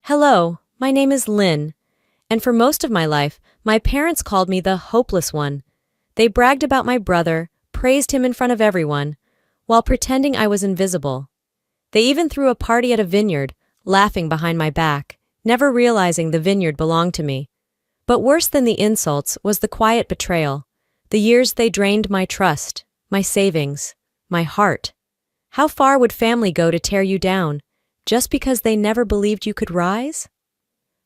Hello, my name is Lynn, and for most of my life, my parents called me the hopeless one. They bragged about my brother, praised him in front of everyone, while pretending I was invisible. They even threw a party at a vineyard, laughing behind my back, never realizing the vineyard belonged to me. But worse than the insults was the quiet betrayal. The years they drained my trust, my savings, my heart. How far would family go to tear you down, just because they never believed you could rise?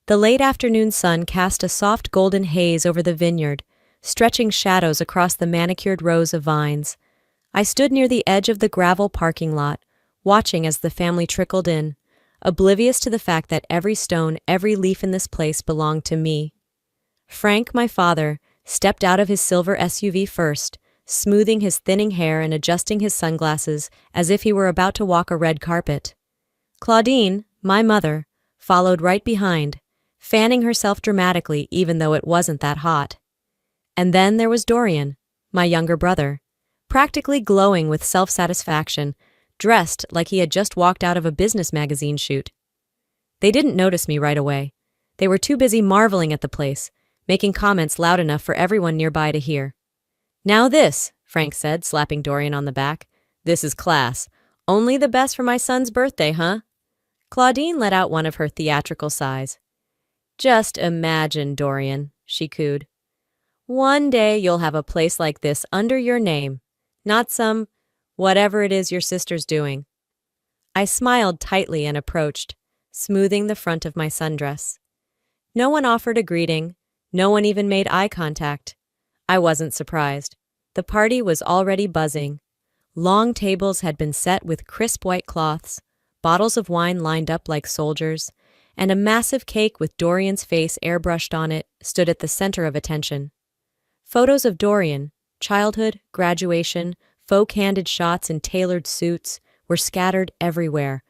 The late afternoon sun cast a soft golden haze over the vineyard, stretching shadows across the manicured rows of vines. I stood near the edge of the gravel parking lot, watching as the family trickled in, oblivious to the fact that every stone, every leaf in this place belonged to me. Frank, my father, stepped out of his silver SUV first, smoothing his thinning hair and adjusting his sunglasses as if he were about to walk a red carpet. Claudine, my mother, followed right behind, fanning herself dramatically even though it wasn't that hot. And then there was Dorian, my younger brother, practically glowing with self-satisfaction, dressed like he had just walked out of a business magazine shoot. They didn't notice me right away. They were too busy marveling at the place, making comments loud enough for everyone nearby to hear. "Now this," Frank said, slapping Dorian on the back. "This is class. Only the best for my son's birthday, huh?" Claudine let out one of her theatrical sighs. "Just imagine, Dorian," she cooed. "One day you'll have a place like this under your name, not some whatever it is your sister's doing." I smiled tightly and approached, smoothing the front of my sundress. No one offered a greeting. No one even made eye contact. I wasn't surprised. The party was already buzzing. Long tables had been set with crisp white cloths, bottles of wine lined up like soldiers, and a massive cake with Dorian's face airbrushed on it stood at the center of attention. Photos of Dorian, childhood, graduation, faux-candid shots in tailored suits were scattered everywhere.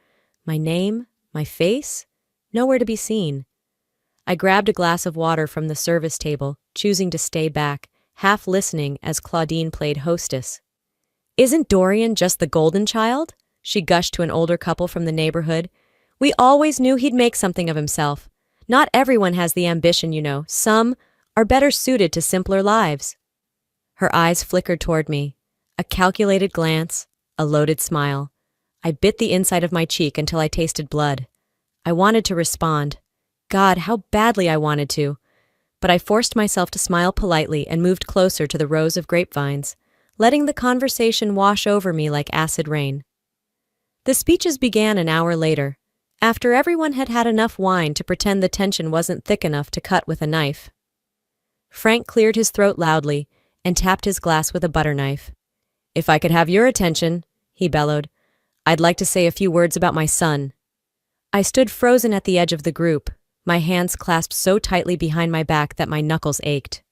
My name, my face, nowhere to be seen. I grabbed a glass of water from the service table, choosing to stay back, half listening as Claudine played hostess. "Isn't Dorian just the golden child?" she gushed to an older couple from the neighborhood. "We always knew he'd make something of himself. Not everyone has the ambition, you know. Some are better suited to simpler lives." Her eyes flickered toward me. A calculated glance, a loaded smile. I bit the inside of my cheek until I tasted blood. I wanted to respond. God, how badly I wanted to. But I forced myself to smile politely and moved closer to the rows of grapevines, letting the conversation wash over me like acid rain. The speeches began an hour later, after everyone had had enough wine to pretend the tension wasn't thick enough to cut with a knife. Frank cleared his throat loudly and tapped his glass with a butter knife. "If I could have your attention," he bellowed, "I'd like to say a few words about my son." I stood frozen at the edge of the group, my hands clasped so tightly behind my back that my knuckles ached.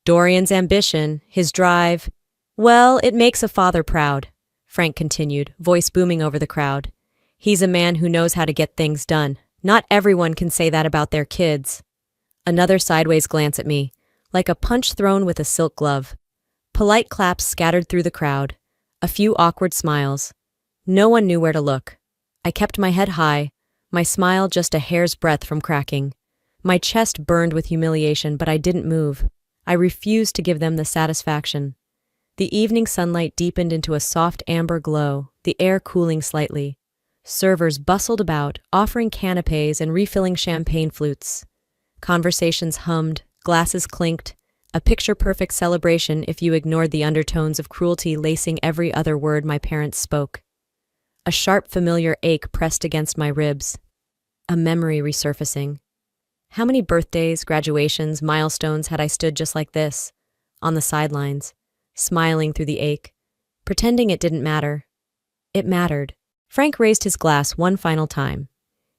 "Dorian's ambition, his drive, well, it makes a father proud," Frank continued, voice booming over the crowd. "He's a man who knows how to get things done. Not everyone can say that about their kids." Another sideways glance at me, like a punch thrown with a silk glove. Polite claps scattered through the crowd. A few awkward smiles. No one knew where to look. I kept my head high, my smile just a hair's breadth from cracking. My chest burned with humiliation, but I didn't move. I refused to give them the satisfaction. The evening sunlight deepened into a soft amber glow, the air cooling slightly. Servers bustled about, offering canapés and refilling champagne flutes. Conversations hummed, glasses clinked, a picture-perfect celebration if you ignored the undertones of cruelty lacing every other word my parents spoke. A sharp, familiar ache pressed against my ribs. A memory resurfacing. How many birthdays, graduations, milestones had I stood just like this, on the sidelines, smiling through the ache, pretending it didn't matter? It mattered. Frank raised his glass one final time.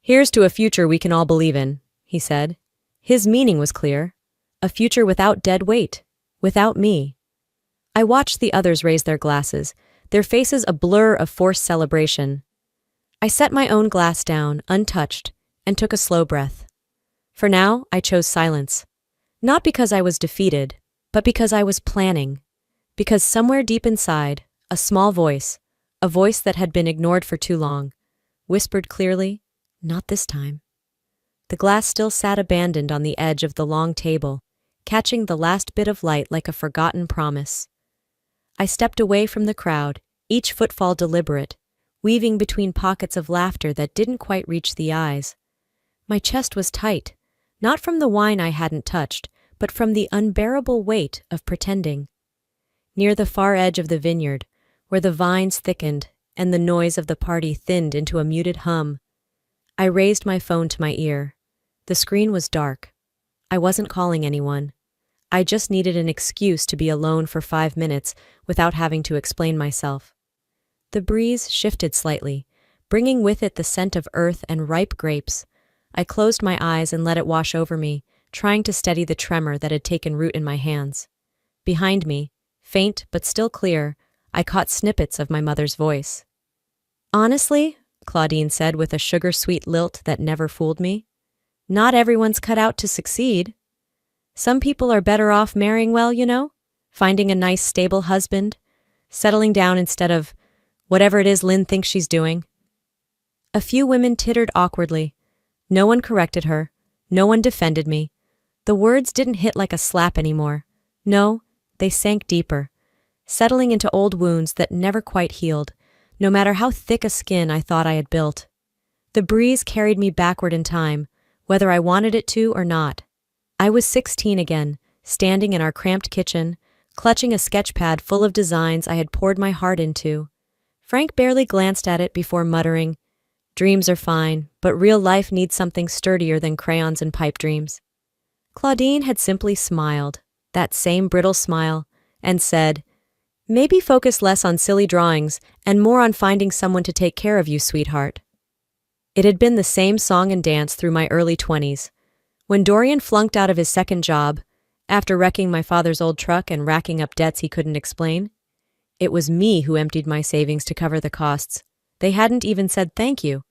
"Here's to a future we can all believe in," he said. His meaning was clear. A future without dead weight, without me. I watched the others raise their glasses, their faces a blur of forced celebration. I set my own glass down, untouched, and took a slow breath. For now, I chose silence. Not because I was defeated, but because I was planning. Because somewhere deep inside, a small voice, a voice that had been ignored for too long, whispered clearly, "Not this time." The glass still sat abandoned on the edge of the long table, catching the last bit of light like a forgotten promise. I stepped away from the crowd, each footfall deliberate, weaving between pockets of laughter that didn't quite reach the eyes. My chest was tight, not from the wine I hadn't touched, but from the unbearable weight of pretending. Near the far edge of the vineyard, where the vines thickened and the noise of the party thinned into a muted hum, I raised my phone to my ear. The screen was dark. I wasn't calling anyone. I just needed an excuse to be alone for 5 minutes without having to explain myself. The breeze shifted slightly, bringing with it the scent of earth and ripe grapes. I closed my eyes and let it wash over me, trying to steady the tremor that had taken root in my hands. Behind me, faint but still clear, I caught snippets of my mother's voice. "Honestly," Claudine said with a sugar-sweet lilt that never fooled me, "not everyone's cut out to succeed. Some people are better off marrying well, finding a nice, stable husband, settling down instead of whatever it is Lynn thinks she's doing." A few women tittered awkwardly. No one corrected her. No one defended me. The words didn't hit like a slap anymore. No, they sank deeper, settling into old wounds that never quite healed, no matter how thick a skin I thought I had built. The breeze carried me backward in time, whether I wanted it to or not. I was 16 again, standing in our cramped kitchen, clutching a sketch pad full of designs I had poured my heart into. Frank barely glanced at it before muttering, "Dreams are fine, but real life needs something sturdier than crayons and pipe dreams." Claudine had simply smiled, that same brittle smile, and said, "Maybe focus less on silly drawings and more on finding someone to take care of you, sweetheart." It had been the same song and dance through my early 20s. When Dorian flunked out of his second job, after wrecking my father's old truck and racking up debts he couldn't explain, it was me who emptied my savings to cover the costs. They hadn't even said thank you.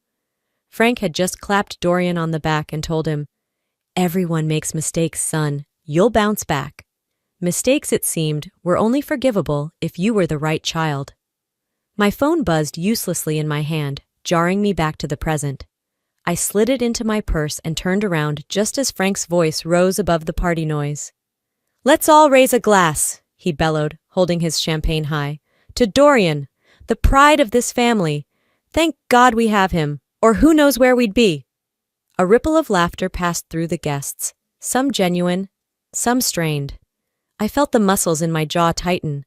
Frank had just clapped Dorian on the back and told him, "Everyone makes mistakes, son. You'll bounce back." Mistakes, it seemed, were only forgivable if you were the right child. My phone buzzed uselessly in my hand, jarring me back to the present. I slid it into my purse and turned around just as Frank's voice rose above the party noise. "Let's all raise a glass," he bellowed, holding his champagne high, "to Dorian, the pride of this family. Thank God we have him, or who knows where we'd be." A ripple of laughter passed through the guests, some genuine, some strained. I felt the muscles in my jaw tighten.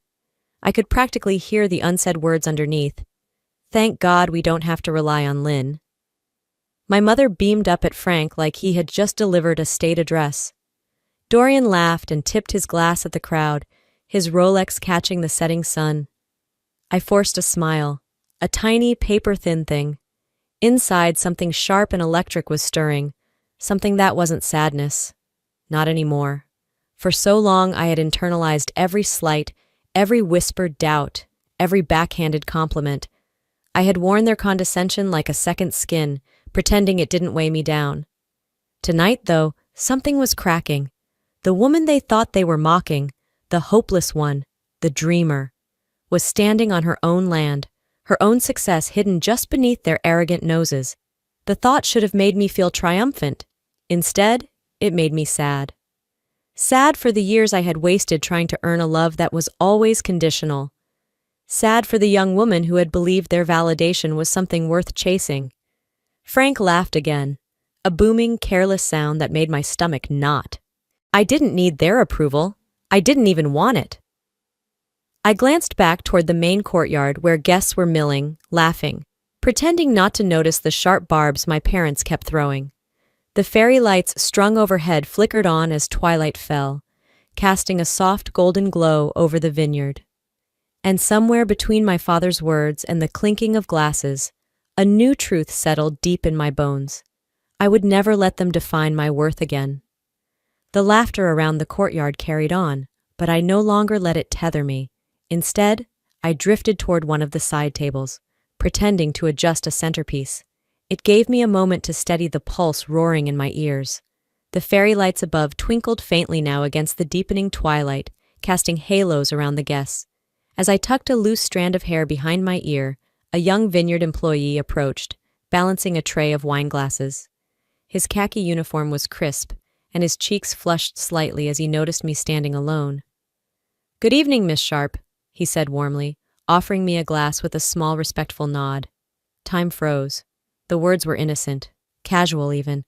I could practically hear the unsaid words underneath. Thank God we don't have to rely on Lynn. My mother beamed up at Frank like he had just delivered a state address. Dorian laughed and tipped his glass at the crowd, his Rolex catching the setting sun. I forced a smile, a tiny, paper-thin thing. Inside, something sharp and electric was stirring, something that wasn't sadness. Not anymore. For so long I had internalized every slight, every whispered doubt, every backhanded compliment. I had worn their condescension like a second skin, pretending it didn't weigh me down. Tonight, though, something was cracking. The woman they thought they were mocking, the hopeless one, the dreamer, was standing on her own land, her own success hidden just beneath their arrogant noses. The thought should have made me feel triumphant. Instead, it made me sad. Sad for the years I had wasted trying to earn a love that was always conditional. Sad for the young woman who had believed their validation was something worth chasing. Frank laughed again, a booming, careless sound that made my stomach knot. I didn't need their approval. I didn't even want it. I glanced back toward the main courtyard where guests were milling, laughing, pretending not to notice the sharp barbs my parents kept throwing. The fairy lights strung overhead flickered on as twilight fell, casting a soft golden glow over the vineyard. And somewhere between my father's words and the clinking of glasses, a new truth settled deep in my bones. I would never let them define my worth again. The laughter around the courtyard carried on, but I no longer let it tether me. Instead, I drifted toward one of the side tables, pretending to adjust a centerpiece. It gave me a moment to steady the pulse roaring in my ears. The fairy lights above twinkled faintly now against the deepening twilight, casting halos around the guests. As I tucked a loose strand of hair behind my ear, a young vineyard employee approached, balancing a tray of wine glasses. His khaki uniform was crisp, and his cheeks flushed slightly as he noticed me standing alone. "Good evening, Miss Sharp," he said warmly, offering me a glass with a small respectful nod. Time froze. The words were innocent, casual even,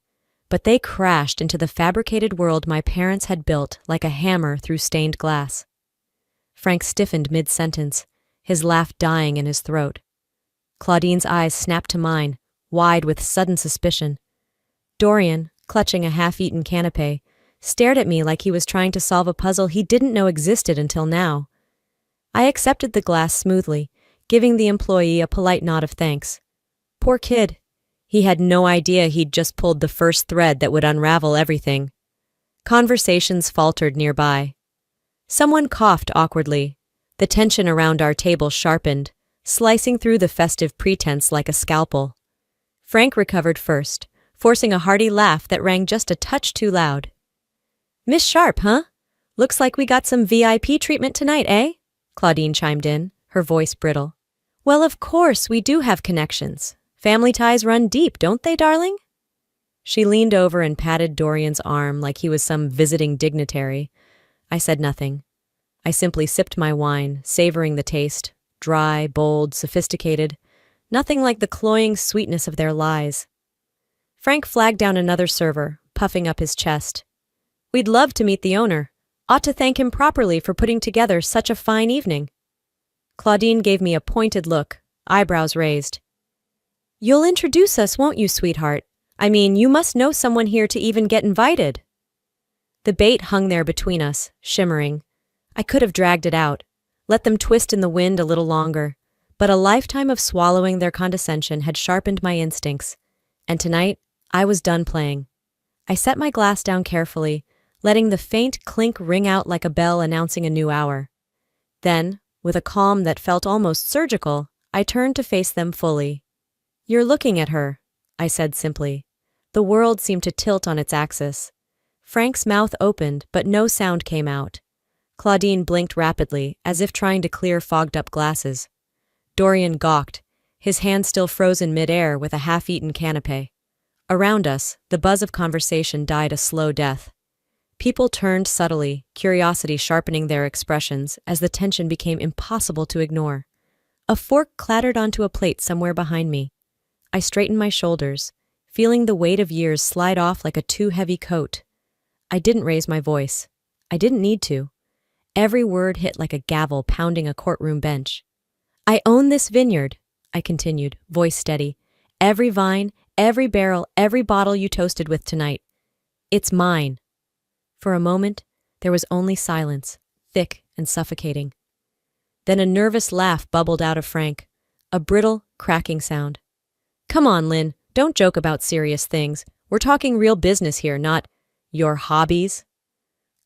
but they crashed into the fabricated world my parents had built like a hammer through stained glass. Frank stiffened mid-sentence, his laugh dying in his throat. Claudine's eyes snapped to mine, wide with sudden suspicion. Dorian, clutching a half-eaten canapé, stared at me like he was trying to solve a puzzle he didn't know existed until now. I accepted the glass smoothly, giving the employee a polite nod of thanks. Poor kid. He had no idea he'd just pulled the first thread that would unravel everything. Conversations faltered nearby. Someone coughed awkwardly. The tension around our table sharpened, slicing through the festive pretense like a scalpel. Frank recovered first, forcing a hearty laugh that rang just a touch too loud. "Miss Sharp, huh? Looks like we got some VIP treatment tonight, eh?" Claudine chimed in, her voice brittle. "Well, of course, we do have connections. Family ties run deep, don't they, darling?" She leaned over and patted Dorian's arm like he was some visiting dignitary. I said nothing. I simply sipped my wine, savoring the taste, dry, bold, sophisticated, nothing like the cloying sweetness of their lies. Frank flagged down another server, puffing up his chest. "We'd love to meet the owner. Ought to thank him properly for putting together such a fine evening." Claudine gave me a pointed look, eyebrows raised. "You'll introduce us, won't you, sweetheart? I mean, you must know someone here to even get invited." The bait hung there between us, shimmering. I could have dragged it out, let them twist in the wind a little longer, but a lifetime of swallowing their condescension had sharpened my instincts, and tonight I was done playing. I set my glass down carefully, letting the faint clink ring out like a bell announcing a new hour. Then, with a calm that felt almost surgical, I turned to face them fully. "You're looking at her," I said simply. The world seemed to tilt on its axis. Frank's mouth opened, but no sound came out. Claudine blinked rapidly, as if trying to clear fogged-up glasses. Dorian gawked, his hand still frozen mid-air with a half-eaten canapé. Around us, the buzz of conversation died a slow death. People turned subtly, curiosity sharpening their expressions as the tension became impossible to ignore. A fork clattered onto a plate somewhere behind me. I straightened my shoulders, feeling the weight of years slide off like a too-heavy coat. I didn't raise my voice. I didn't need to. Every word hit like a gavel pounding a courtroom bench. "I own this vineyard," I continued, voice steady. "Every vine, every barrel, every bottle you toasted with tonight. It's mine." For a moment, there was only silence, thick and suffocating. Then a nervous laugh bubbled out of Frank, a brittle, cracking sound. "Come on, Lynn, don't joke about serious things. We're talking real business here, not your hobbies."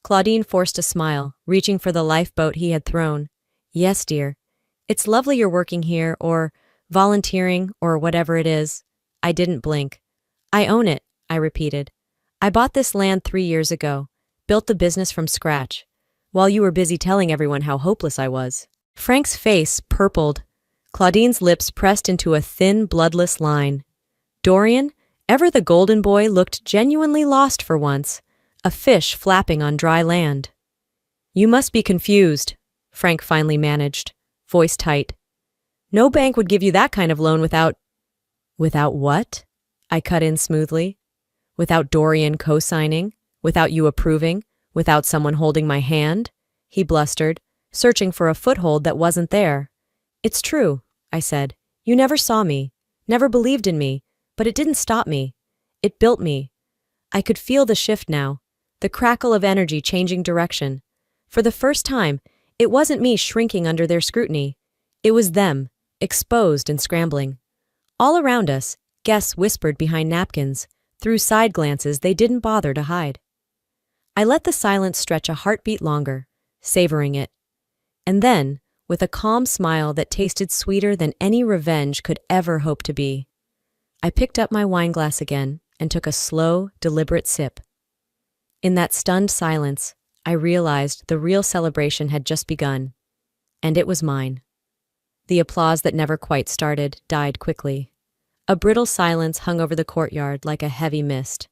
Claudine forced a smile, reaching for the lifeboat he had thrown. "Yes, dear. It's lovely you're working here, or volunteering, or whatever it is." I didn't blink. "I own it," I repeated. "I bought this land 3 years ago, built the business from scratch, while you were busy telling everyone how hopeless I was." Frank's face purpled. Claudine's lips pressed into a thin, bloodless line. Dorian, ever the golden boy, looked genuinely lost for once, a fish flapping on dry land. "You must be confused," Frank finally managed, voice tight. "No bank would give you that kind of loan without—" "Without what?" I cut in smoothly. "Without Dorian co-signing? Without you approving? Without someone holding my hand?" He blustered, searching for a foothold that wasn't there. "It's true," I said. "You never saw me, never believed in me, but it didn't stop me. It built me." I could feel the shift now, the crackle of energy changing direction. For the first time, it wasn't me shrinking under their scrutiny. It was them, exposed and scrambling. All around us, guests whispered behind napkins, through side glances they didn't bother to hide. I let the silence stretch a heartbeat longer, savoring it. And then, with a calm smile that tasted sweeter than any revenge could ever hope to be, I picked up my wineglass again and took a slow, deliberate sip. In that stunned silence, I realized the real celebration had just begun, and it was mine. The applause that never quite started died quickly. A brittle silence hung over the courtyard like a heavy mist.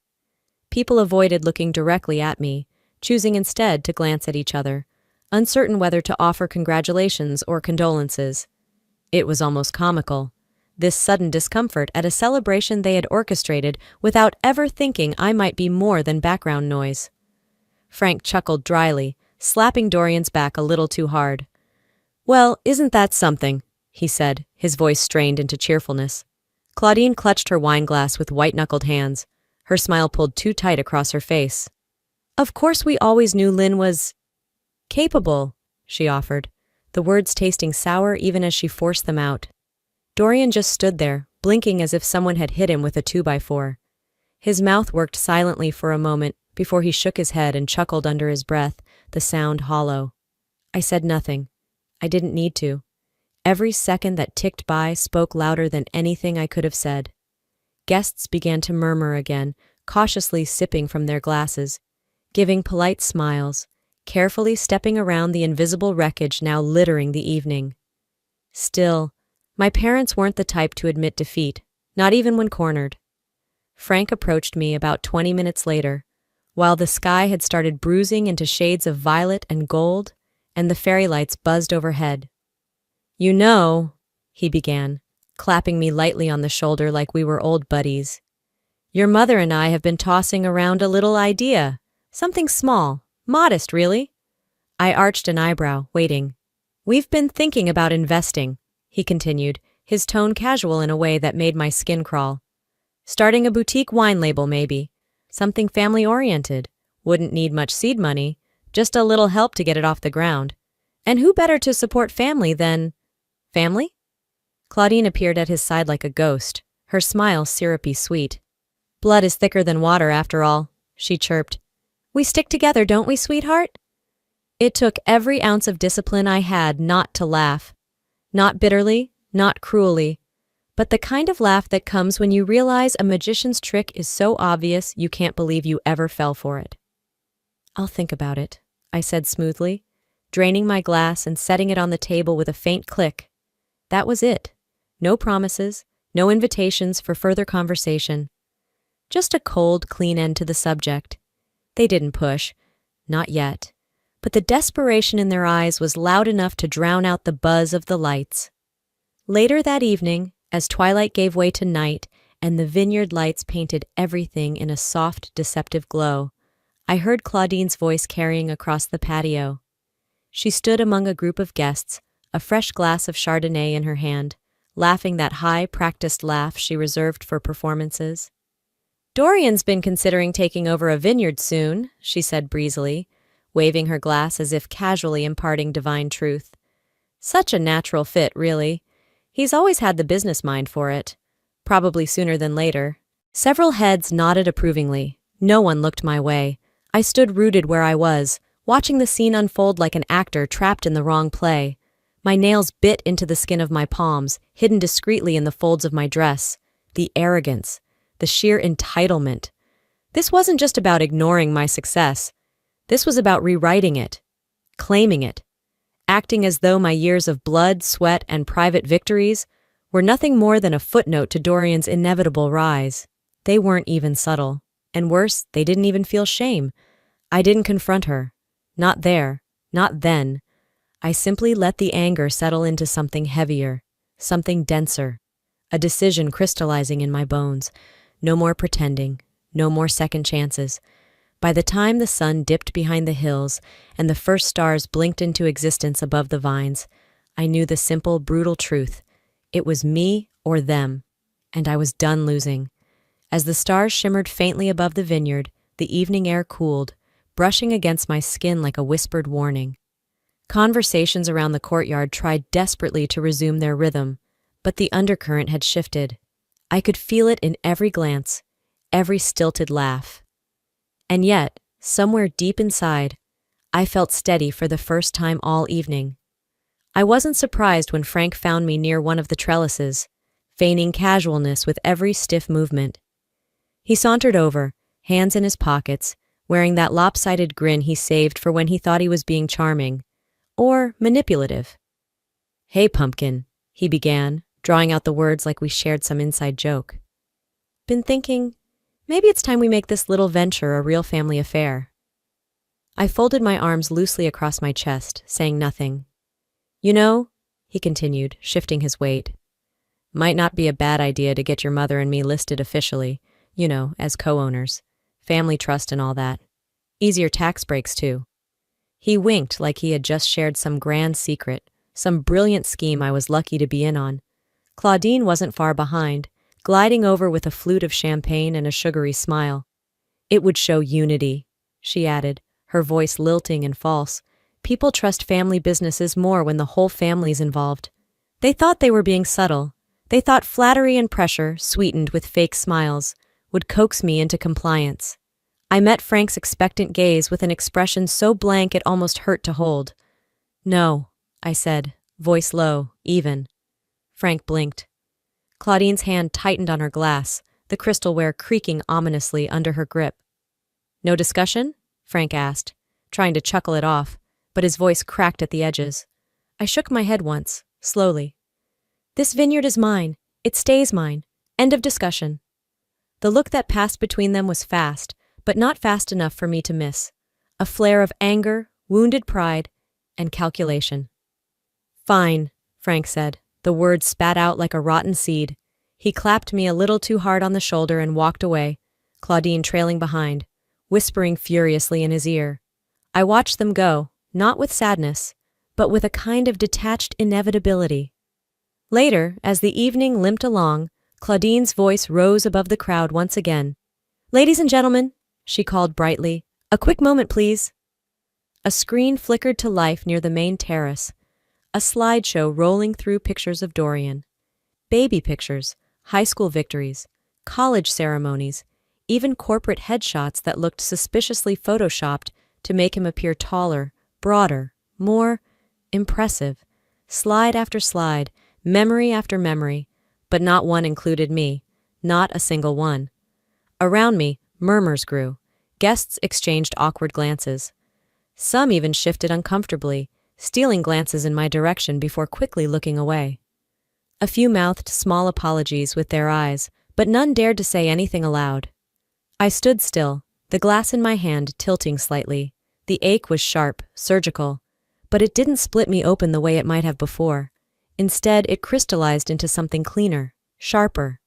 People avoided looking directly at me, choosing instead to glance at each other, uncertain whether to offer congratulations or condolences. It was almost comical, this sudden discomfort at a celebration they had orchestrated without ever thinking I might be more than background noise. Frank chuckled dryly, slapping Dorian's back a little too hard. "Well, isn't that something?" he said, his voice strained into cheerfulness. Claudine clutched her wineglass with white-knuckled hands, her smile pulled too tight across her face. "Of course we always knew Lynn was capable," she offered, the words tasting sour even as she forced them out. Dorian just stood there, blinking as if someone had hit him with a 2x4. His mouth worked silently for a moment before he shook his head and chuckled under his breath, the sound hollow. I said nothing. I didn't need to. Every second that ticked by spoke louder than anything I could have said. Guests began to murmur again, cautiously sipping from their glasses, giving polite smiles, carefully stepping around the invisible wreckage now littering the evening. Still, my parents weren't the type to admit defeat, not even when cornered. Frank approached me about 20 minutes later, while the sky had started bruising into shades of violet and gold, and the fairy lights buzzed overhead. "You know," he began, clapping me lightly on the shoulder like we were old buddies, "your mother and I have been tossing around a little idea. Something small, modest, really." I arched an eyebrow, waiting. "We've been thinking about investing," he continued, his tone casual in a way that made my skin crawl. "Starting a boutique wine label, maybe. Something family-oriented. Wouldn't need much seed money, just a little help to get it off the ground. And who better to support family than... Family?" Claudine appeared at his side like a ghost, her smile syrupy sweet. "Blood is thicker than water, after all," she chirped. "We stick together, don't we, sweetheart?" It took every ounce of discipline I had not to laugh. Not bitterly, not cruelly, but the kind of laugh that comes when you realize a magician's trick is so obvious you can't believe you ever fell for it. "I'll think about it," I said smoothly, draining my glass and setting it on the table with a faint click. That was it. No promises, no invitations for further conversation. Just a cold, clean end to the subject. They didn't push. Not yet. But the desperation in their eyes was loud enough to drown out the buzz of the lights. Later that evening, as twilight gave way to night and the vineyard lights painted everything in a soft, deceptive glow, I heard Claudine's voice carrying across the patio. She stood among a group of guests, a fresh glass of Chardonnay in her hand, laughing that high, practiced laugh she reserved for performances. "Dorian's been considering taking over a vineyard soon," she said breezily, waving her glass as if casually imparting divine truth. "Such a natural fit, really. He's always had the business mind for it. Probably sooner than later." Several heads nodded approvingly. No one looked my way. I stood rooted where I was, watching the scene unfold like an actor trapped in the wrong play. My nails bit into the skin of my palms, hidden discreetly in the folds of my dress. The arrogance, the sheer entitlement. This wasn't just about ignoring my success. This was about rewriting it, claiming it, acting as though my years of blood, sweat, and private victories were nothing more than a footnote to Dorian's inevitable rise. They weren't even subtle. And worse, they didn't even feel shame. I didn't confront her. Not there. Not then. I simply let the anger settle into something heavier, something denser, a decision crystallizing in my bones. No more pretending, no more second chances. By the time the sun dipped behind the hills and the first stars blinked into existence above the vines, I knew the simple, brutal truth. It was me or them, and I was done losing. As the stars shimmered faintly above the vineyard, the evening air cooled, brushing against my skin like a whispered warning. Conversations around the courtyard tried desperately to resume their rhythm, but the undercurrent had shifted. I could feel it in every glance, every stilted laugh. And yet, somewhere deep inside, I felt steady for the first time all evening. I wasn't surprised when Frank found me near one of the trellises, feigning casualness with every stiff movement. He sauntered over, hands in his pockets, wearing that lopsided grin he saved for when he thought he was being charming, or manipulative. "Hey, pumpkin," he began, drawing out the words like we shared some inside joke. "Been thinking, Maybe it's time we make this little venture a real family affair. I folded my arms loosely across my chest, saying nothing. You know, he continued, shifting his weight, might not be a bad idea to get your mother and me listed officially, as co-owners, family trust and all that. Easier tax breaks, too. He winked like he had just shared some grand secret, some brilliant scheme I was lucky to be in on. Claudine wasn't far behind, gliding over with a flute of champagne and a sugary smile. It would show unity, she added, her voice lilting and false. People trust family businesses more when the whole family's involved. They thought they were being subtle. They thought flattery and pressure, sweetened with fake smiles, would coax me into compliance. I met Frank's expectant gaze with an expression so blank it almost hurt to hold. No, I said, voice low, even. Frank blinked. Claudine's hand tightened on her glass, the crystalware creaking ominously under her grip. No discussion? Frank asked, trying to chuckle it off, but his voice cracked at the edges. I shook my head once, slowly. This vineyard is mine. It stays mine. End of discussion. The look that passed between them was fast, but not fast enough for me to miss. A flare of anger, wounded pride, and calculation. Fine, Frank said, the words spat out like a rotten seed. He clapped me a little too hard on the shoulder and walked away, Claudine trailing behind, whispering furiously in his ear. I watched them go, not with sadness, but with a kind of detached inevitability. Later, as the evening limped along, Claudine's voice rose above the crowd once again. Ladies and gentlemen, she called brightly, a quick moment, please. A screen flickered to life near the main terrace, a slideshow rolling through pictures of Dorian. Baby pictures, high school victories, college ceremonies, even corporate headshots that looked suspiciously photoshopped to make him appear taller, broader, more impressive. Slide after slide, memory after memory, but not one included me, not a single one. Around me, murmurs grew. Guests exchanged awkward glances. Some even shifted uncomfortably, stealing glances in my direction before quickly looking away. A few mouthed small apologies with their eyes, but none dared to say anything aloud. I stood still, the glass in my hand tilting slightly. The ache was sharp, surgical, but it didn't split me open the way it might have before. Instead, it crystallized into something cleaner, sharper.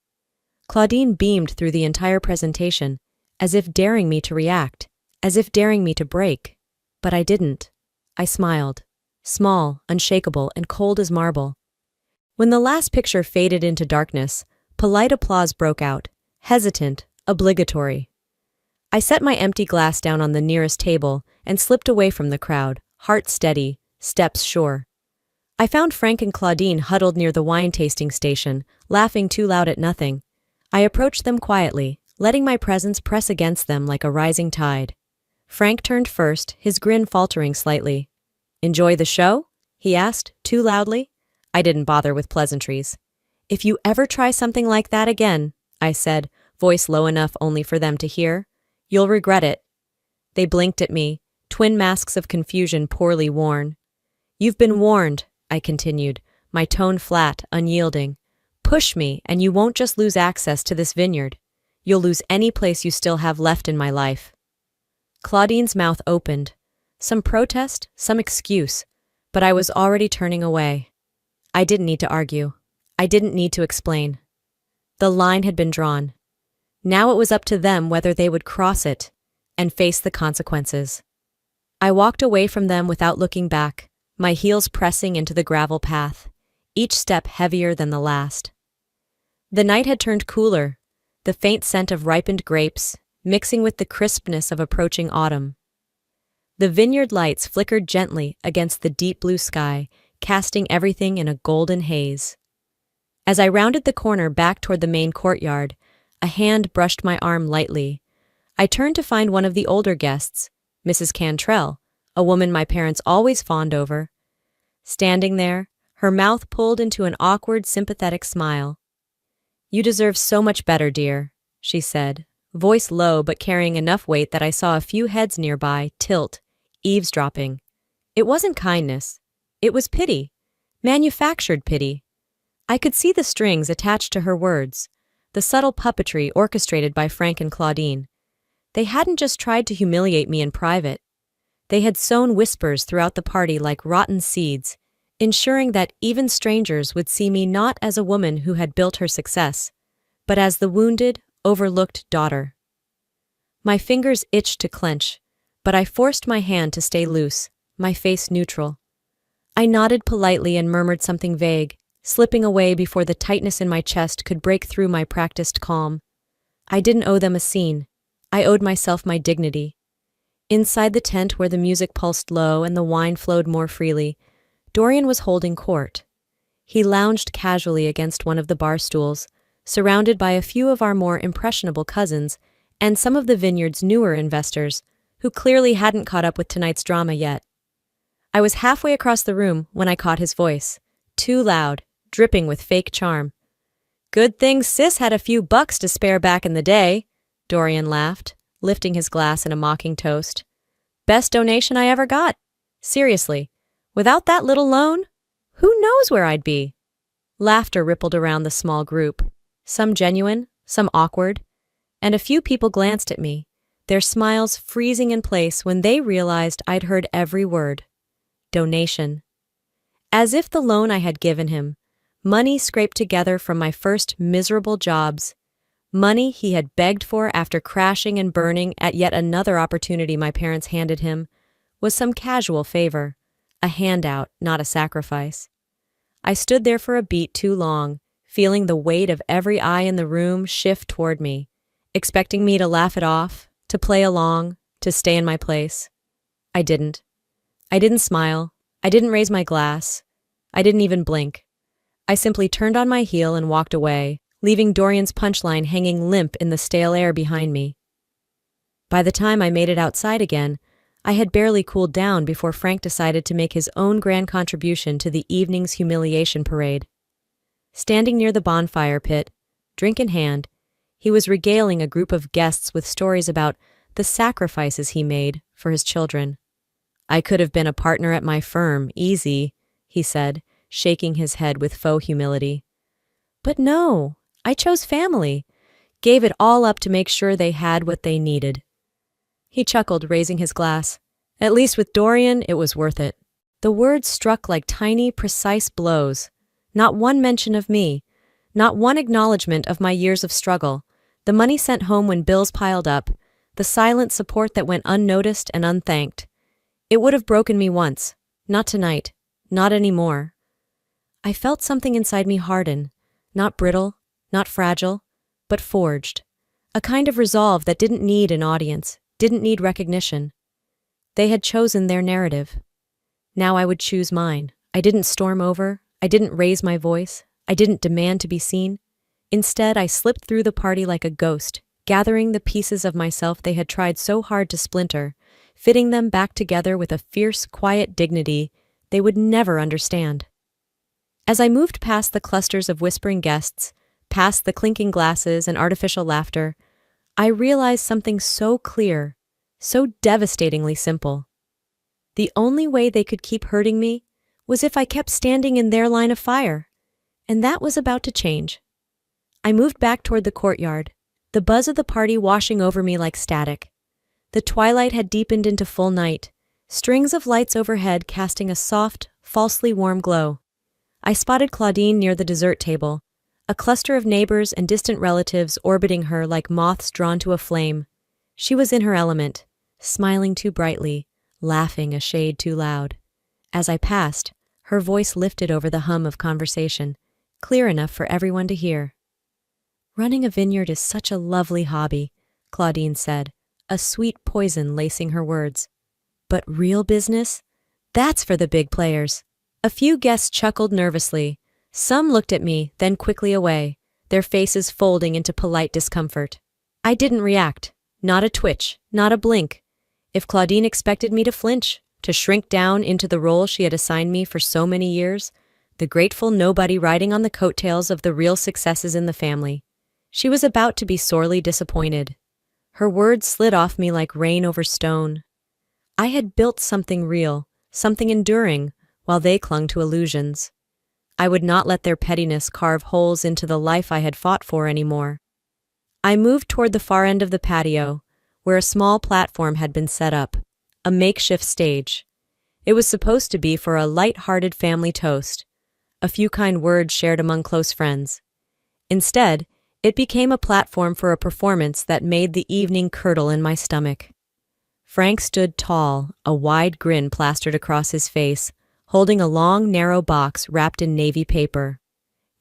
Claudine beamed through the entire presentation, as if daring me to react, as if daring me to break. But I didn't. I smiled, small, unshakable, and cold as marble. When the last picture faded into darkness, polite applause broke out, hesitant, obligatory. I set my empty glass down on the nearest table and slipped away from the crowd, heart steady, steps sure. I found Frank and Claudine huddled near the wine-tasting station, laughing too loud at nothing. I approached them quietly, letting my presence press against them like a rising tide. Frank turned first, his grin faltering slightly. "Enjoy the show?" he asked, too loudly. I didn't bother with pleasantries. "If you ever try something like that again," I said, voice low enough only for them to hear, "you'll regret it." They blinked at me, twin masks of confusion poorly worn. "You've been warned," I continued, my tone flat, unyielding. "Push me, and you won't just lose access to this vineyard. You'll lose any place you still have left in my life." Claudine's mouth opened. Some protest, some excuse, but I was already turning away. I didn't need to argue. I didn't need to explain. The line had been drawn. Now it was up to them whether they would cross it and face the consequences. I walked away from them without looking back, my heels pressing into the gravel path, each step heavier than the last. The night had turned cooler, the faint scent of ripened grapes mixing with the crispness of approaching autumn. The vineyard lights flickered gently against the deep blue sky, casting everything in a golden haze. As I rounded the corner back toward the main courtyard, a hand brushed my arm lightly. I turned to find one of the older guests, Mrs. Cantrell, a woman my parents always fawned over. Standing there, her mouth pulled into an awkward, sympathetic smile. "You deserve so much better, dear," she said, voice low but carrying enough weight that I saw a few heads nearby tilt, eavesdropping. It wasn't kindness. It was pity. Manufactured pity. I could see the strings attached to her words, the subtle puppetry orchestrated by Frank and Claudine. They hadn't just tried to humiliate me in private. They had sown whispers throughout the party like rotten seeds, ensuring that even strangers would see me not as a woman who had built her success, but as the wounded, overlooked daughter. My fingers itched to clench, but I forced my hand to stay loose, my face neutral. I nodded politely and murmured something vague, slipping away before the tightness in my chest could break through my practiced calm. I didn't owe them a scene. I owed myself my dignity. Inside the tent where the music pulsed low and the wine flowed more freely, Dorian was holding court. He lounged casually against one of the bar stools, surrounded by a few of our more impressionable cousins and some of the Vineyard's newer investors, who clearly hadn't caught up with tonight's drama yet. I was halfway across the room when I caught his voice, too loud, dripping with fake charm. "Good thing Sis had a few bucks to spare back in the day," Dorian laughed, lifting his glass in a mocking toast. "Best donation I ever got. Seriously, without that little loan, who knows where I'd be?" Laughter rippled around the small group, some genuine, some awkward, and a few people glanced at me, their smiles freezing in place when they realized I'd heard every word. Donation. As if the loan I had given him, money scraped together from my first miserable jobs, money he had begged for after crashing and burning at yet another opportunity my parents handed him, was some casual favor, a handout, not a sacrifice. I stood there for a beat too long, feeling the weight of every eye in the room shift toward me, expecting me to laugh it off, to play along, to stay in my place. I didn't. I didn't smile. I didn't raise my glass. I didn't even blink. I simply turned on my heel and walked away, leaving Dorian's punchline hanging limp in the stale air behind me. By the time I made it outside again, I had barely cooled down before Frank decided to make his own grand contribution to the evening's humiliation parade. Standing near the bonfire pit, drink in hand, he was regaling a group of guests with stories about the sacrifices he made for his children. "I could have been a partner at my firm, easy," he said, shaking his head with faux humility. "But no, I chose family, gave it all up to make sure they had what they needed." He chuckled, raising his glass. At least with Dorian, it was worth it. The words struck like tiny, precise blows. Not one mention of me, not one acknowledgement of my years of struggle, the money sent home when bills piled up, the silent support that went unnoticed and unthanked. It would have broken me once. Not tonight. Not anymore. I felt something inside me harden, not brittle, not fragile, but forged. A kind of resolve that didn't need an audience, didn't need recognition. They had chosen their narrative. Now I would choose mine. I didn't storm over. I didn't raise my voice. I didn't demand to be seen. Instead, I slipped through the party like a ghost, gathering the pieces of myself they had tried so hard to splinter, fitting them back together with a fierce, quiet dignity they would never understand. As I moved past the clusters of whispering guests, past the clinking glasses and artificial laughter, I realized something so clear, so devastatingly simple. The only way they could keep hurting me was if I kept standing in their line of fire, and that was about to change. I moved back toward the courtyard, the buzz of the party washing over me like static. The twilight had deepened into full night, strings of lights overhead casting a soft, falsely warm glow. I spotted Claudine near the dessert table, a cluster of neighbors and distant relatives orbiting her like moths drawn to a flame. She was in her element, smiling too brightly, laughing a shade too loud. As I passed, her voice lifted over the hum of conversation, clear enough for everyone to hear. "Running a vineyard is such a lovely hobby," Claudine said, a sweet poison lacing her words. "But real business? That's for the big players." A few guests chuckled nervously. Some looked at me, then quickly away, their faces folding into polite discomfort. I didn't react. Not a twitch, not a blink. If Claudine expected me to flinch, to shrink down into the role she had assigned me for so many years, the grateful nobody riding on the coattails of the real successes in the family, she was about to be sorely disappointed. Her words slid off me like rain over stone. I had built something real, something enduring, while they clung to illusions. I would not let their pettiness carve holes into the life I had fought for anymore. I moved toward the far end of the patio, where a small platform had been set up, a makeshift stage. It was supposed to be for a light-hearted family toast, a few kind words shared among close friends. Instead, it became a platform for a performance that made the evening curdle in my stomach. Frank stood tall, a wide grin plastered across his face, holding a long, narrow box wrapped in navy paper.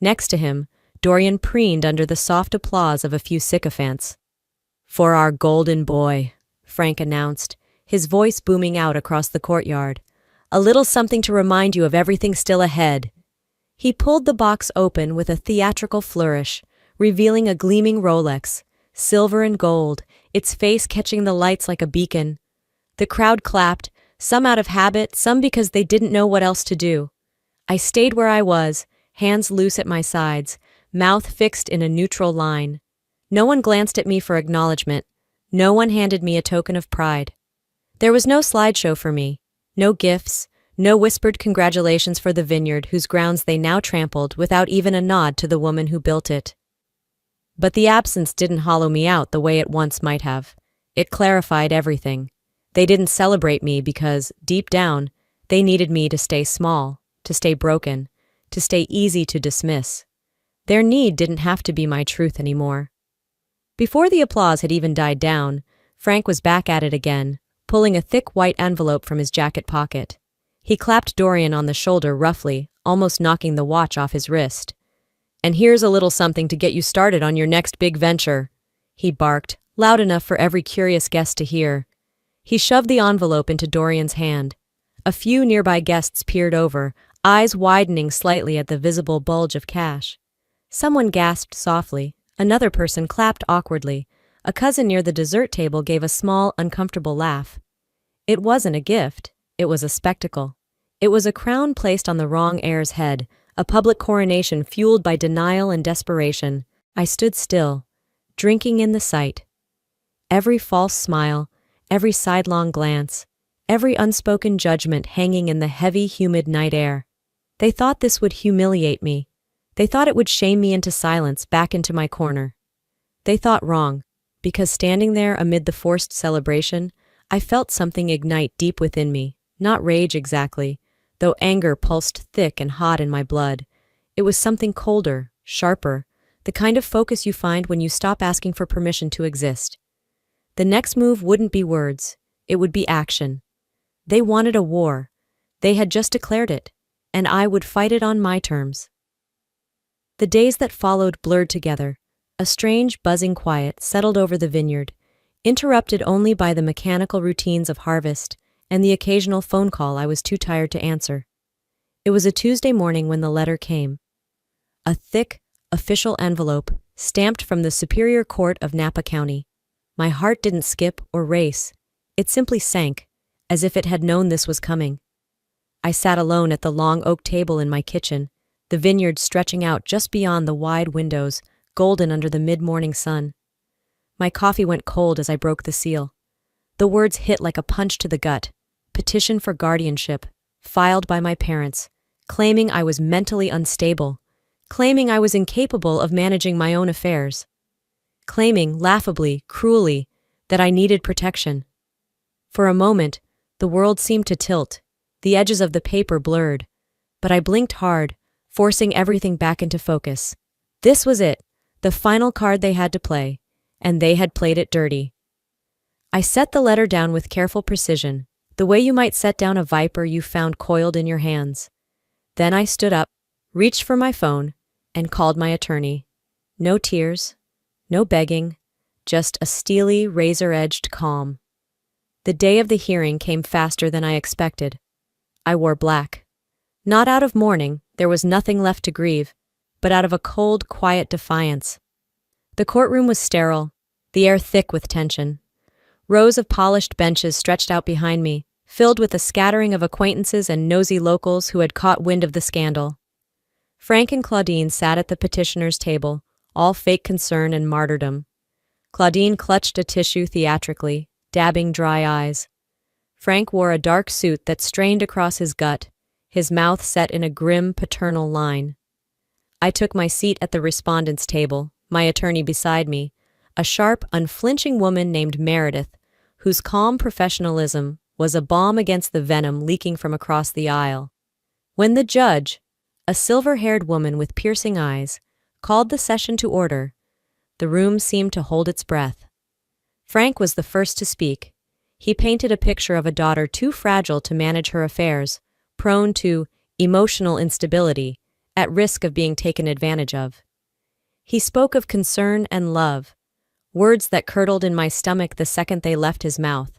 Next to him, Dorian preened under the soft applause of a few sycophants. "For our golden boy," Frank announced, his voice booming out across the courtyard. "A little something to remind you of everything still ahead." He pulled the box open with a theatrical flourish, revealing a gleaming Rolex, silver and gold, its face catching the lights like a beacon. The crowd clapped, some out of habit, some because they didn't know what else to do. I stayed where I was, hands loose at my sides, mouth fixed in a neutral line. No one glanced at me for acknowledgement. No one handed me a token of pride. There was no slideshow for me, no gifts, no whispered congratulations for the vineyard whose grounds they now trampled without even a nod to the woman who built it. But the absence didn't hollow me out the way it once might have. It clarified everything. They didn't celebrate me because, deep down, they needed me to stay small, to stay broken, to stay easy to dismiss. Their need didn't have to be my truth anymore. Before the applause had even died down, Frank was back at it again, pulling a thick white envelope from his jacket pocket. He clapped Dorian on the shoulder roughly, almost knocking the watch off his wrist. "And here's a little something to get you started on your next big venture," he barked, loud enough for every curious guest to hear. He shoved the envelope into Dorian's hand. A few nearby guests peered over, eyes widening slightly at the visible bulge of cash. Someone gasped softly. Another person clapped awkwardly. A cousin near the dessert table gave a small, uncomfortable laugh. It wasn't a gift. It was a spectacle. It was a crown placed on the wrong heir's head, a public coronation fueled by denial and desperation. I stood still, drinking in the sight. Every false smile, every sidelong glance, every unspoken judgment hanging in the heavy, humid night air. They thought this would humiliate me. They thought it would shame me into silence, back into my corner. They thought wrong, because standing there amid the forced celebration, I felt something ignite deep within me, not rage exactly, though anger pulsed thick and hot in my blood. It was something colder, sharper, the kind of focus you find when you stop asking for permission to exist. The next move wouldn't be words, it would be action. They wanted a war. They had just declared it, and I would fight it on my terms. The days that followed blurred together. A strange, buzzing quiet settled over the vineyard, interrupted only by the mechanical routines of harvest and the occasional phone call I was too tired to answer. It was a Tuesday morning when the letter came. A thick, official envelope, stamped from the Superior Court of Napa County. My heart didn't skip or race. It simply sank, as if it had known this was coming. I sat alone at the long oak table in my kitchen, the vineyard stretching out just beyond the wide windows, golden under the mid-morning sun. My coffee went cold as I broke the seal. The words hit like a punch to the gut. Petition for guardianship, filed by my parents, claiming I was mentally unstable, claiming I was incapable of managing my own affairs, claiming, laughably, cruelly, that I needed protection. For a moment, the world seemed to tilt, the edges of the paper blurred, but I blinked hard, forcing everything back into focus. This was it, the final card they had to play, and they had played it dirty. I set the letter down with careful precision, the way you might set down a viper you found coiled in your hands. Then I stood up, reached for my phone, and called my attorney. No tears, no begging, just a steely, razor-edged calm. The day of the hearing came faster than I expected. I wore black. Not out of mourning, there was nothing left to grieve, but out of a cold, quiet defiance. The courtroom was sterile, the air thick with tension. Rows of polished benches stretched out behind me, filled with a scattering of acquaintances and nosy locals who had caught wind of the scandal. Frank and Claudine sat at the petitioner's table, all fake concern and martyrdom. Claudine clutched a tissue theatrically, dabbing dry eyes. Frank wore a dark suit that strained across his gut, his mouth set in a grim paternal line. I took my seat at the respondent's table, my attorney beside me, a sharp, unflinching woman named Meredith, whose calm professionalism was a balm against the venom leaking from across the aisle. When the judge, a silver-haired woman with piercing eyes, called the session to order, the room seemed to hold its breath. Frank was the first to speak. He painted a picture of a daughter too fragile to manage her affairs, prone to emotional instability, at risk of being taken advantage of. He spoke of concern and love, words that curdled in my stomach the second they left his mouth.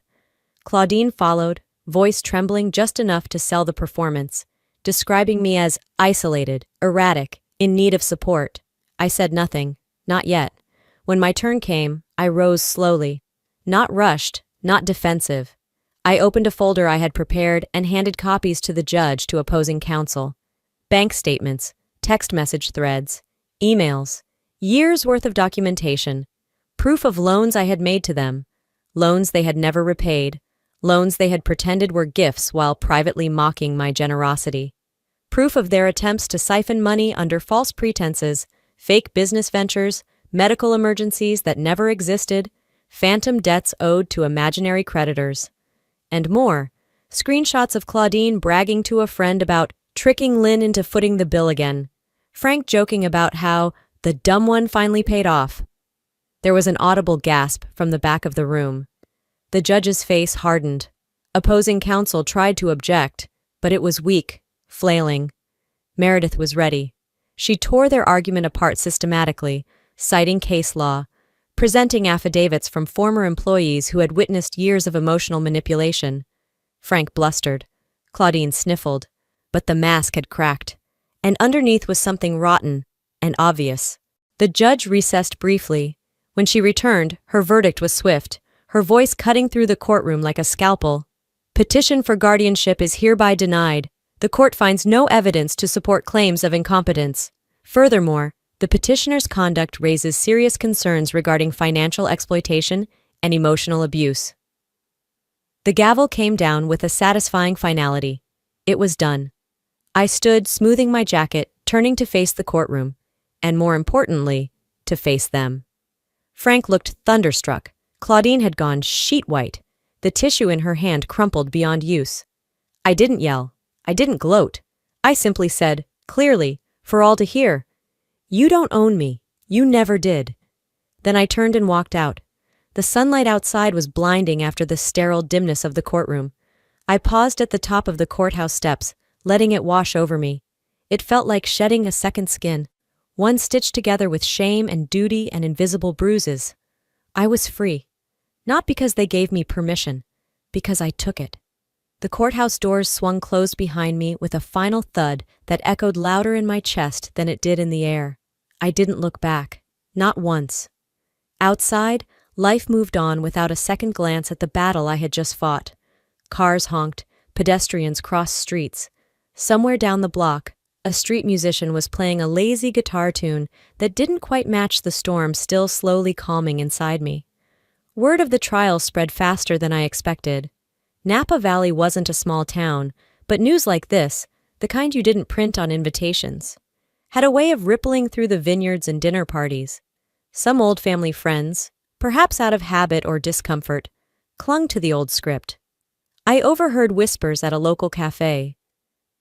Claudine followed, voice trembling just enough to sell the performance, describing me as isolated, erratic, in need of support. I said nothing, not yet. When my turn came, I rose slowly. Not rushed, not defensive. I opened a folder I had prepared and handed copies to the judge to opposing counsel. Bank statements, text message threads, emails, years' worth of documentation, proof of loans I had made to them, loans they had never repaid, loans they had pretended were gifts while privately mocking my generosity, proof of their attempts to siphon money under false pretenses, fake business ventures, medical emergencies that never existed, phantom debts owed to imaginary creditors, and more, screenshots of Claudine bragging to a friend about tricking Lynn into footing the bill again, Frank joking about how the dumb one finally paid off. There was an audible gasp from the back of the room. The judge's face hardened. Opposing counsel tried to object, but it was weak, flailing. Meredith was ready. She tore their argument apart systematically, citing case law, presenting affidavits from former employees who had witnessed years of emotional manipulation. Frank blustered. Claudine sniffled. But the mask had cracked, and underneath was something rotten and obvious. The judge recessed briefly. When she returned, her verdict was swift, her voice cutting through the courtroom like a scalpel. Petition for guardianship is hereby denied. The court finds no evidence to support claims of incompetence. Furthermore, the petitioner's conduct raises serious concerns regarding financial exploitation and emotional abuse. The gavel came down with a satisfying finality. It was done. I stood, smoothing my jacket, turning to face the courtroom, and more importantly, to face them. Frank looked thunderstruck. Claudine had gone sheet white, the tissue in her hand crumpled beyond use. I didn't yell. I didn't gloat. I simply said, clearly, for all to hear, "You don't own me. You never did." Then I turned and walked out. The sunlight outside was blinding after the sterile dimness of the courtroom. I paused at the top of the courthouse steps, letting it wash over me. It felt like shedding a second skin, one stitched together with shame and duty and invisible bruises. I was free. Not because they gave me permission, because I took it. The courthouse doors swung closed behind me with a final thud that echoed louder in my chest than it did in the air. I didn't look back. Not once. Outside, life moved on without a second glance at the battle I had just fought. Cars honked, pedestrians crossed streets. Somewhere down the block, a street musician was playing a lazy guitar tune that didn't quite match the storm still slowly calming inside me. Word of the trial spread faster than I expected. Napa Valley wasn't a small town, but news like this, the kind you didn't print on invitations, had a way of rippling through the vineyards and dinner parties. Some old family friends, perhaps out of habit or discomfort, clung to the old script. I overheard whispers at a local cafe.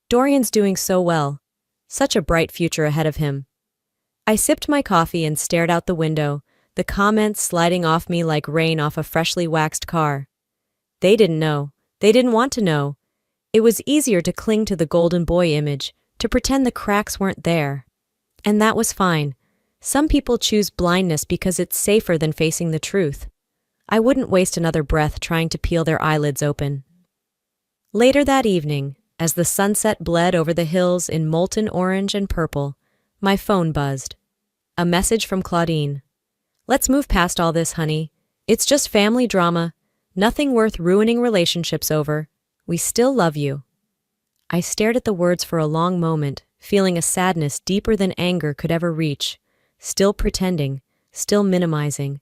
Dorian's doing so well. Such a bright future ahead of him. I sipped my coffee and stared out the window, the comments sliding off me like rain off a freshly waxed car. They didn't know. They didn't want to know. It was easier to cling to the golden boy image, to pretend the cracks weren't there. And that was fine. Some people choose blindness because it's safer than facing the truth. I wouldn't waste another breath trying to peel their eyelids open. Later that evening, as the sunset bled over the hills in molten orange and purple, my phone buzzed. A message from Claudine. "Let's move past all this, honey. It's just family drama. Nothing worth ruining relationships over. We still love you." I stared at the words for a long moment, feeling a sadness deeper than anger could ever reach, still pretending, still minimizing,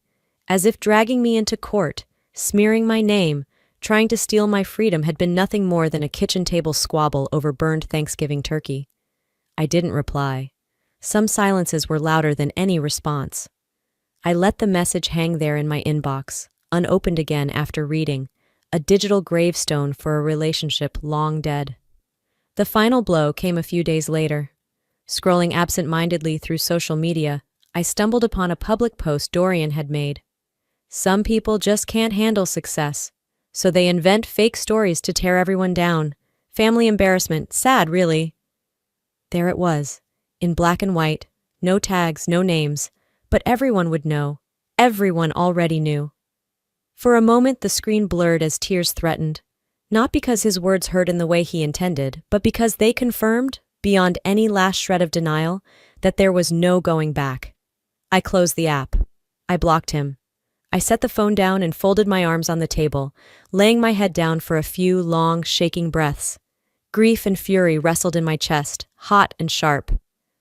as if dragging me into court, smearing my name, Trying to steal my freedom had been nothing more than a kitchen table squabble over burned Thanksgiving turkey. I didn't reply. Some silences were louder than any response. I let the message hang there in my inbox, unopened again after reading, a digital gravestone for a relationship long dead. The final blow came a few days later. Scrolling absent-mindedly through social media, I stumbled upon a public post Dorian had made. Some people just can't handle success, so they invent fake stories to tear everyone down. Family embarrassment, sad really. There it was, in black and white, no tags, no names, but everyone would know. Everyone already knew. For a moment the screen blurred as tears threatened, not because his words hurt in the way he intended, but because they confirmed, beyond any last shred of denial, that there was no going back. I closed the app. I blocked him. I set the phone down and folded my arms on the table, laying my head down for a few long, shaking breaths. Grief and fury wrestled in my chest, hot and sharp.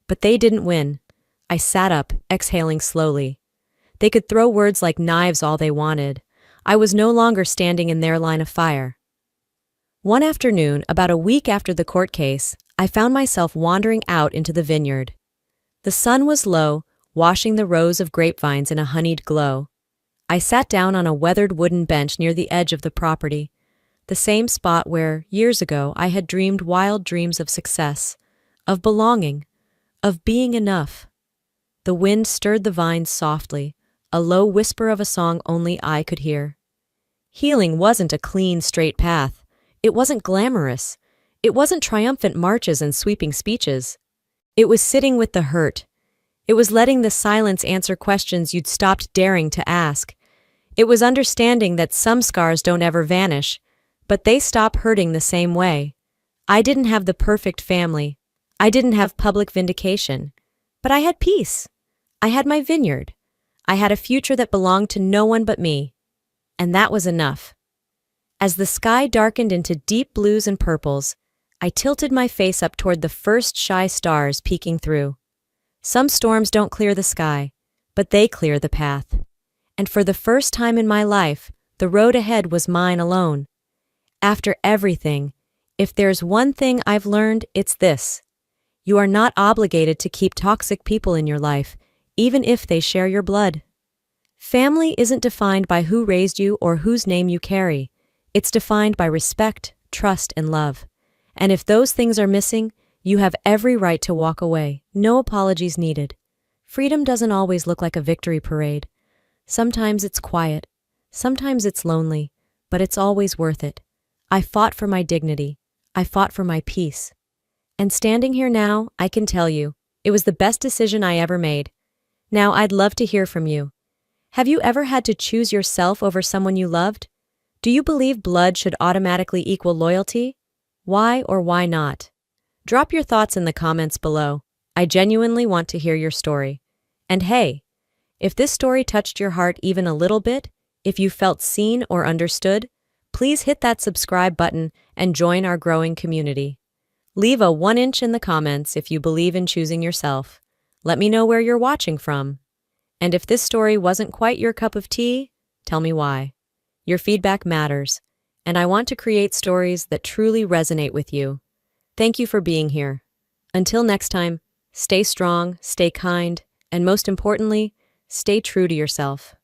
But they didn't win. I sat up, exhaling slowly. They could throw words like knives all they wanted. I was no longer standing in their line of fire. One afternoon, about a week after the court case, I found myself wandering out into the vineyard. The sun was low, washing the rows of grapevines in a honeyed glow. I sat down on a weathered wooden bench near the edge of the property, the same spot where, years ago, I had dreamed wild dreams of success, of belonging, of being enough. The wind stirred the vines softly, a low whisper of a song only I could hear. Healing wasn't a clean, straight path. It wasn't glamorous. It wasn't triumphant marches and sweeping speeches. It was sitting with the hurt. It was letting the silence answer questions you'd stopped daring to ask. It was understanding that some scars don't ever vanish, but they stop hurting the same way. I didn't have the perfect family. I didn't have public vindication. But I had peace. I had my vineyard. I had a future that belonged to no one but me. And that was enough. As the sky darkened into deep blues and purples, I tilted my face up toward the first shy stars peeking through. Some storms don't clear the sky, but they clear the path. And for the first time in my life, the road ahead was mine alone. After everything, if there's one thing I've learned, it's this. You are not obligated to keep toxic people in your life, even if they share your blood. Family isn't defined by who raised you or whose name you carry. It's defined by respect, trust, and love. And if those things are missing, you have every right to walk away. No apologies needed. Freedom doesn't always look like a victory parade. Sometimes it's quiet. Sometimes it's lonely. But it's always worth it. I fought for my dignity. I fought for my peace. And standing here now, I can tell you, it was the best decision I ever made. Now I'd love to hear from you. Have you ever had to choose yourself over someone you loved? Do you believe blood should automatically equal loyalty? Why or why not? Drop your thoughts in the comments below. I genuinely want to hear your story. And hey, if this story touched your heart even a little bit, if you felt seen or understood, please hit that subscribe button and join our growing community. Leave a 1-inch in the comments if you believe in choosing yourself. Let me know where you're watching from. And if this story wasn't quite your cup of tea, tell me why. Your feedback matters, and I want to create stories that truly resonate with you. Thank you for being here. Until next time, stay strong, stay kind, and most importantly, stay true to yourself.